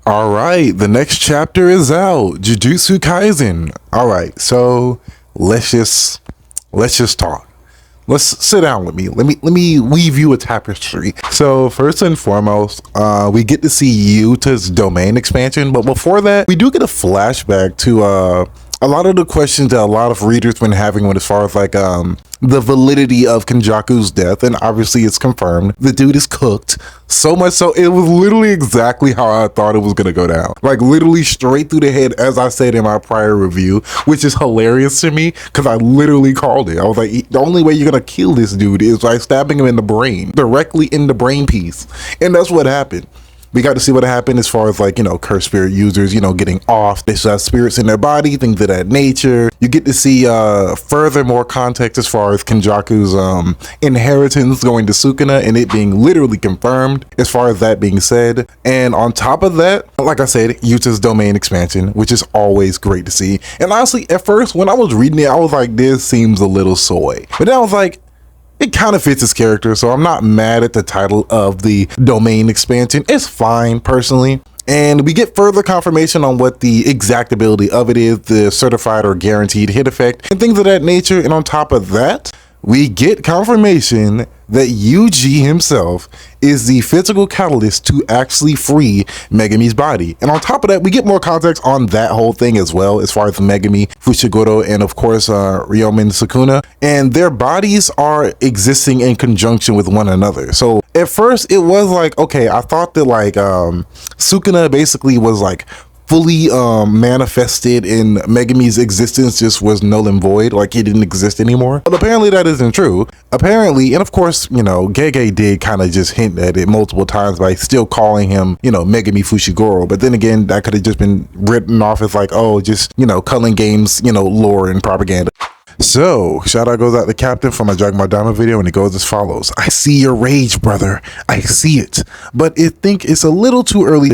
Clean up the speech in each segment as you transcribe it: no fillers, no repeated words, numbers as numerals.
All right, the next chapter is out. Jujutsu Kaisen. All right, so let's just talk. Let's sit down with me. Let me weave you a tapestry. So first and foremost, we get to see Yuta's domain expansion, but before that, we do get a flashback to a lot of the questions that a lot of readers been having when as far as like the validity of Kenjaku's death, and obviously it's confirmed. The dude is cooked, so much so it was literally exactly how I thought it was gonna go down. Like literally straight through the head, as I said in my prior review, which is hilarious to me because I literally called it. I was like, the only way you're gonna kill this dude is by stabbing him in the brain, directly in the brain piece. And that's what happened. We got to see what happened as far as like, cursed spirit users, getting off. They have spirits in their body, things of that nature. You get to see further more context as far as Kenjaku's inheritance going to Sukuna and it being literally confirmed as far as that being said. And on top of that, like I said, Yuta's domain expansion, which is always great to see. And honestly, at first, when I was reading it, I was like, this seems a little soy. But then I was like, it kind of fits his character, so I'm not mad at the title of the domain expansion. It's fine, personally. And we get further confirmation on what the exact ability of it is, the certified or guaranteed hit effect, and things of that nature. And on top of that, we get confirmation that Yuji himself is the physical catalyst to actually free Megami's body. And on top of that, we get more context on that whole thing as well, as far as Megami, Fushiguro, and of course, Ryomen Sukuna. And their bodies are existing in conjunction with one another. So at first, it was like, okay, I thought that like Sukuna basically was like fully manifested in Megami's existence, just was null and void, like he didn't exist anymore. But apparently that isn't true. Apparently, and of course, Gege did kind of just hint at it multiple times by still calling him, Megami Fushiguro. But then again, that could have just been written off as like, oh, just, Culling Games, lore and propaganda. So, shout out goes out to Captain from my Dragon Ball Diamond video, and it goes as follows. I see your rage, brother. I see it. But I think it's a little too early.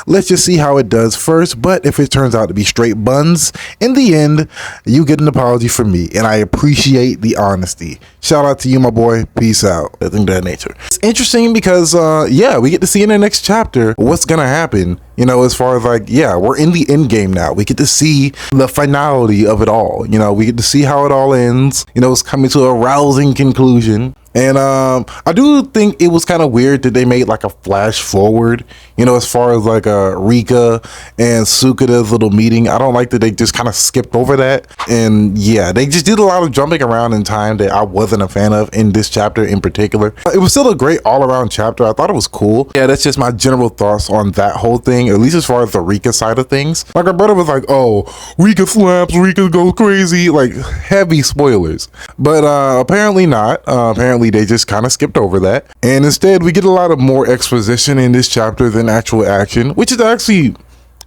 Let's just see how it does first. But if it turns out to be straight buns, in the end, you get an apology from me. And I appreciate the honesty. Shout out to you, my boy. Peace out. I think that nature. It's interesting because, yeah, we get to see in the next chapter what's going to happen. As far as like, yeah, we're in the end game now. We get to see the finality of it all. We get to see how it all ends. It's coming to a rousing conclusion. And I do think it was kind of weird that they made like a flash forward, as far as like Rika and Sukuda's little meeting. I don't like that they just kind of skipped over that. And yeah, they just did a lot of jumping around in time that I wasn't a fan of in this chapter in particular. It was still a great all-around chapter. I thought it was cool. Yeah, that's just my general thoughts on that whole thing, at least as far as the Rika side of things. Like our brother was like, oh, Rika slaps, Rika goes crazy, like heavy spoilers. But apparently not. Apparently they just kind of skipped over that, and instead we get a lot of more exposition in this chapter than actual action, which is actually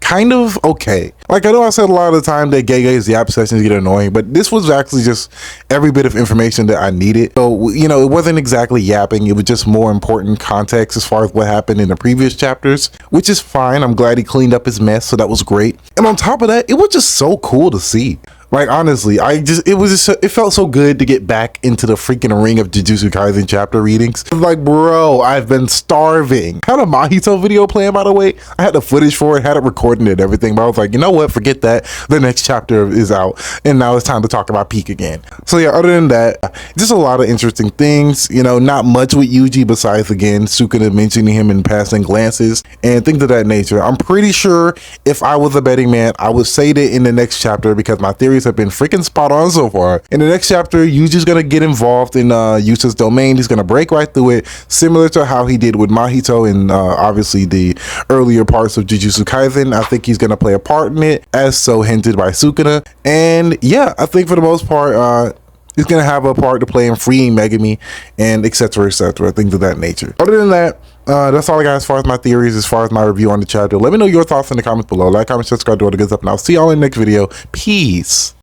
kind of okay. Like I know I said a lot of the time that Gege's yap sessions get annoying, but this was actually just every bit of information that I needed. So it wasn't exactly yapping, it was just more important context as far as what happened in the previous chapters, which is fine. I'm glad he cleaned up his mess, so that was great. And on top of that, it was just so cool to see. Like honestly, it felt so good to get back into the freaking ring of Jujutsu Kaisen chapter readings. Like, bro, I've been starving. I had a Mahito video playing, by the way. I had the footage for it, had it recorded and everything, but I was like, you know what? Forget that. The next chapter is out, and now it's time to talk about Peak again. So yeah, other than that, just a lot of interesting things. Not much with Yuji besides again Sukuna mentioning him in passing glances and things of that nature. I'm pretty sure if I was a betting man, I would say that in the next chapter, because my theories have been freaking spot on so far. In the next chapter, Yuji's gonna get involved in Yuta's domain. He's gonna break right through it, similar to how he did with Mahito in obviously the earlier parts of Jujutsu Kaisen. I think he's gonna play a part in it, as so hinted by Sukuna. And yeah, I think for the most part, he's gonna have a part to play in freeing Megami and etc, things of that nature. Other than that, that's all I got as far as my theories, as far as my review on the chapter. Let me know your thoughts in the comments below. Like, comment, subscribe, do all the good stuff, and I'll see y'all in the next video. Peace.